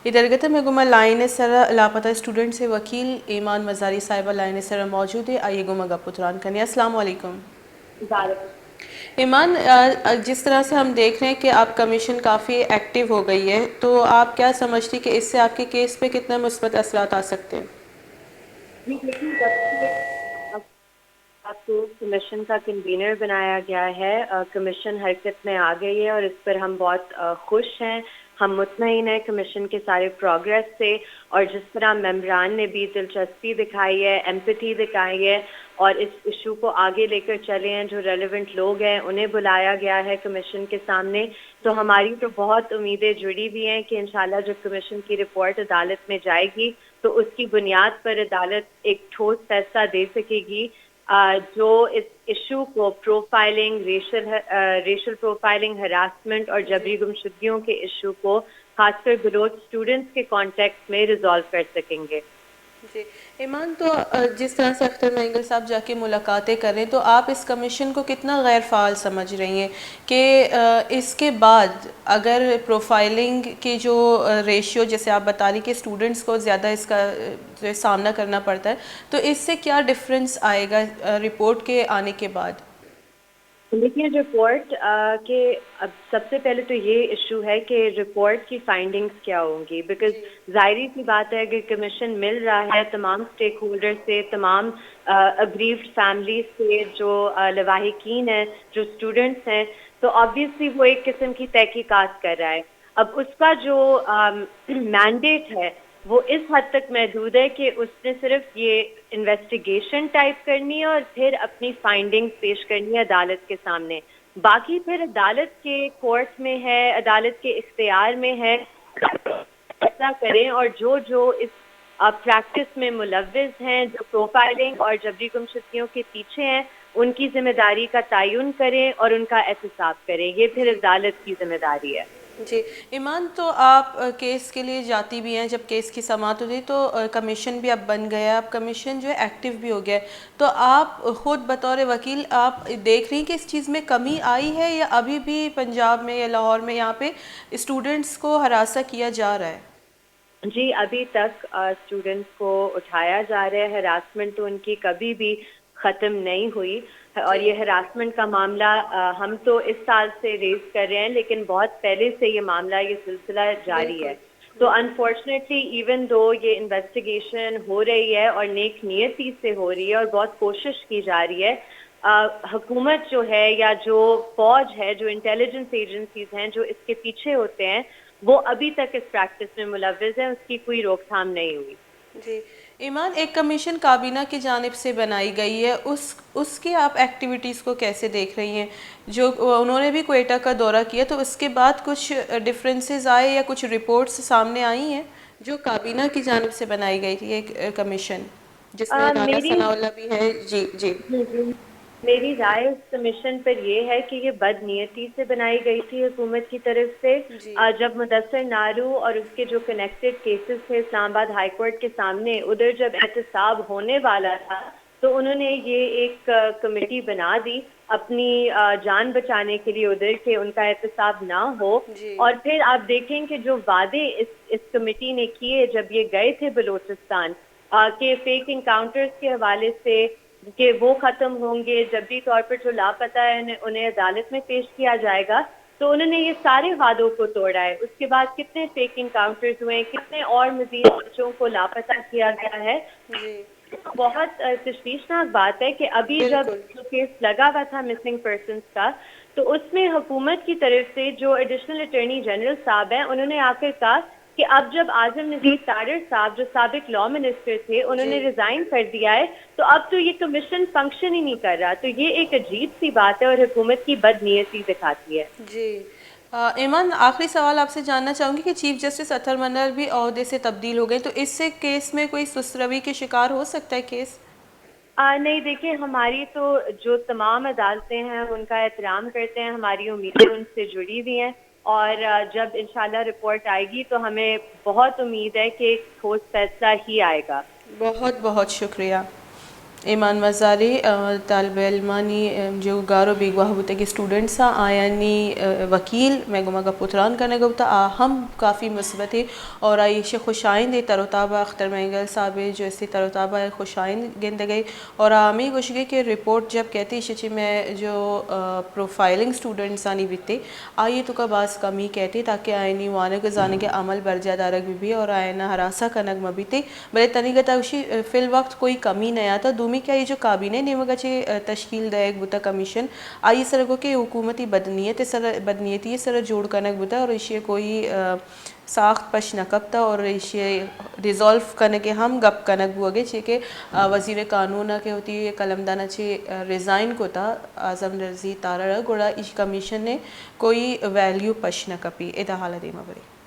इदरगत में गुमा line sir लापता स्टूडेंट से वकील ईमान मजारी साहिबा लाइन सर मौजूद है। आइए गुमा गपुतरान करने। अस्सलाम वालेकुम ईमान, जिस तरह से हम देख रहे हैं कि आप कमीशन काफ़ी एक्टिव हो गई है, तो आप क्या समझती हैं कि इससे आपके केस पे कितने मुस्बत असरात आ सकते हैं? जी देखिए, जब से अब आपको कमीशन का कन्वीनर बनाया गया है, कमीशन हरकत में आ गई है और इस पर हम बहुत खुश हैं। हम मुतमईन हैं कमीशन के सारे प्रोग्रेस से, और जिस तरह मेंबरान ने भी दिलचस्पी दिखाई है, एम्पैथी दिखाई है और इस इशू को आगे लेकर चले हैं। जो रेलेवेंट लोग हैं उन्हें बुलाया गया है कमीशन के सामने। तो हमारी तो बहुत उम्मीदें जुड़ी हुई हैं कि इंशाल्लाह जब कमीशन की रिपोर्ट अदालत में जाएगी तो उसकी बुनियाद पर अदालत एक ठोस फैसला दे सकेगी, जो इस इशू को प्रोफाइलिंग, रेशल प्रोफाइलिंग, हरासमेंट और जबरी गुमशुदगियों के इशू को खासकर बलोच स्टूडेंट्स के कॉन्टेक्स्ट में रिजॉल्व कर सकेंगे। जी ईमान, तो जिस तरह से अख्तर महंगल साहब जाके मुलाकातें कर रहे हैं, तो आप इस कमीशन को कितना गैर फ़ाल समझ रही हैं कि इसके बाद अगर प्रोफाइलिंग की जो रेशियो जैसे आप बता रही कि स्टूडेंट्स को ज़्यादा इसका जो सामना करना पड़ता है, तो इससे क्या डिफरेंस आएगा रिपोर्ट के आने के बाद? देखिए, रिपोर्ट के अब सबसे पहले तो ये इशू है कि रिपोर्ट की फाइंडिंग्स क्या होंगी, बिकॉज जी जाहिर सी बात है कि कमीशन मिल रहा है तमाम स्टेक होल्डर से, तमाम अग्रीव्ड फैमिली से, जो लवाहिकीन हैं, जो स्टूडेंट्स हैं, तो ऑब्वियसली वो एक किस्म की तहकीकात कर रहा है। अब उसका जो मैंडेट है वो इस हद तक महदूद है कि उसने सिर्फ ये इन्वेस्टिगेशन टाइप करनी है और फिर अपनी फाइंडिंग्स पेश करनी है अदालत के सामने। बाकी फिर अदालत के कोर्ट में है, अदालत के इख्तियार में है ऐसा करें, और जो जो इस प्रैक्टिस में मुलव्विज हैं, जो प्रोफाइलिंग और जबरी गुमशुदगियों के पीछे हैं, उनकी जिम्मेदारी का तयन करें और उनका एहतसाब करें। ये फिर जी अदालत की जिम्मेदारी है। जी ईमान, तो आप केस के लिए जाती भी हैं। जब केस की समाअत होती तो कमीशन भी अब बन गया, अब कमीशन जो है एक्टिव भी हो गया है, तो आप खुद बतौर वकील आप देख रही हैं कि इस चीज़ में कमी आई है या अभी भी पंजाब में या लाहौर में यहाँ पे स्टूडेंट्स को हरासा किया जा रहा है? जी, अभी तक स्टूडेंट्स को उठाया जा रहा है। हरासमेंट तो उनकी कभी भी ख़त्म नहीं हुई, और जी ये हरासमेंट का मामला हम तो इस साल से रेज़ कर रहे हैं, लेकिन बहुत पहले से ये मामला, ये सिलसिला जारी है। बिल्कुल तो बिल्कुल। अनफॉर्चुनेटली इवन दो ये इन्वेस्टिगेशन हो रही है और नेक नियति से हो रही है और बहुत कोशिश की जा रही है, हुकूमत जो है या जो फौज है, जो इंटेलिजेंस एजेंसीज हैं जो इसके पीछे होते हैं, वो अभी तक इस प्रैक्टिस में मुलव्विज है, उसकी कोई रोकथाम नहीं हुई। जी ईमान, एक कमीशन काबीना की जानिब से बनाई गई है, उसकी आप एक्टिविटीज़ को कैसे देख रही हैं? जो उन्होंने भी क्वेटा का दौरा किया, तो उसके बाद कुछ डिफरेंसेस आए या कुछ रिपोर्ट्स सामने आई हैं जो काबीना की जानिब से बनाई गई थी एक कमीशन जिसमें राना मेरी सनाउल्लाह भी है? जी जी जी, जी। मेरी राय इस कमीशन पर यह है कि ये बदनीयती से बनाई गई थी हुकूमत की तरफ से। जी जब मुदस्सर नारू और उसके जो कनेक्टेड केसेस थे इस्लामाबाद हाई कोर्ट के सामने, उधर जब एहतसाब होने वाला था, तो उन्होंने ये एक कमेटी बना दी अपनी जान बचाने के लिए, उधर के उनका एहतसाब ना हो। जी और फिर आप देखें कि जो वादे इस कमेटी ने किए जब ये गए थे बलूचिस्तान, के फेक इनकाउंटर्स के हवाले से कि वो खत्म होंगे, जबरी तौर पर जो लापता है उन्हें अदालत में पेश किया जाएगा, तो उन्होंने ये सारे वादों को तोड़ा है। उसके बाद कितने फेक इनकाउंटर्स हुए हैं, कितने और मजीद बच्चों को लापता किया गया है। जी बहुत तशवीशनाक बात है कि अभी जब बिल्कुल। जो केस लगा हुआ था मिसिंग पर्सन्स का, तो उसमें हुकूमत की तरफ से जो एडिशनल अटॉर्नी जनरल साहब हैं, उन्होंने आकर कहा कि अब जब आजम नज़ीर तारिर साहब जो साबिक लॉ मिनिस्टर थे, जी उन्होंने रिजाइन कर दिया है, तो अब तो ये कमीशन फंक्शन ही नहीं कर रहा। तो ये एक अजीब सी बात है और हुकूमत की बदनीयती दिखाती है। जी ईमान, आखिरी सवाल आपसे जानना चाहूँगी कि चीफ जस्टिस अतहर मन्नर भी ओहदे से तब्दील हो गए, तो इससे केस में कोई सुस्तरवी के शिकार हो सकता है केस? नहीं, देखिए, हमारी तो जो तमाम अदालतें हैं उनका एहतराम करते हैं, हमारी उम्मीदें उनसे जुड़ी हुई हैं, और जब इंशाल्लाह रिपोर्ट आएगी तो हमें बहुत उम्मीद है कि एक ठोस फैसला ही आएगा। बहुत बहुत शुक्रिया। ایمان مزاری طالب علمانی جو گارو بیگواہ ہوتے کہ اسٹوڈنٹس آیانی وکیل میں گما کا پتران کرنے گا ہم کافی مثبت ہے اور آئیش خوش آئند تر و تابہ اختر مینگل صاحب جو اسی تر و تابہ خوش آئند گند گئی اور آمی گوش گئی کہ رپورٹ جب کہتی شچی میں جو پروفائلنگ اسٹوڈنٹس آنی بیتے آئیے تو کا بعض کمی کہتے تاکہ آئینی وانے کے زانے کے عمل برجہ دارک بھی اور آئینہ ہراسہ کنگ مبیتے بلے تنیگتا اوشی فی الوقت کوئی کمی نہیں آتا دومی کیا یہ جو کابینہ نیمگا چھے تشکیل دے ایک بوتا کمیشن آئی سرگو کہ حکومتی بدنیتی سر جوڑ کنک بوتا اور اسے کوئی ساخت پش نکبتا اور اسے ریزولو کرنے کے ہم گپ کنک بو گے چھے کہ وزیر قانون کے ہوتی ہے قلمدانہ چھے ریزائن کو تا اعظم رضی تارہ گوڑا اس کمیشن نے کوئی ویلیو پش نکپی ادا حالہ دیما بری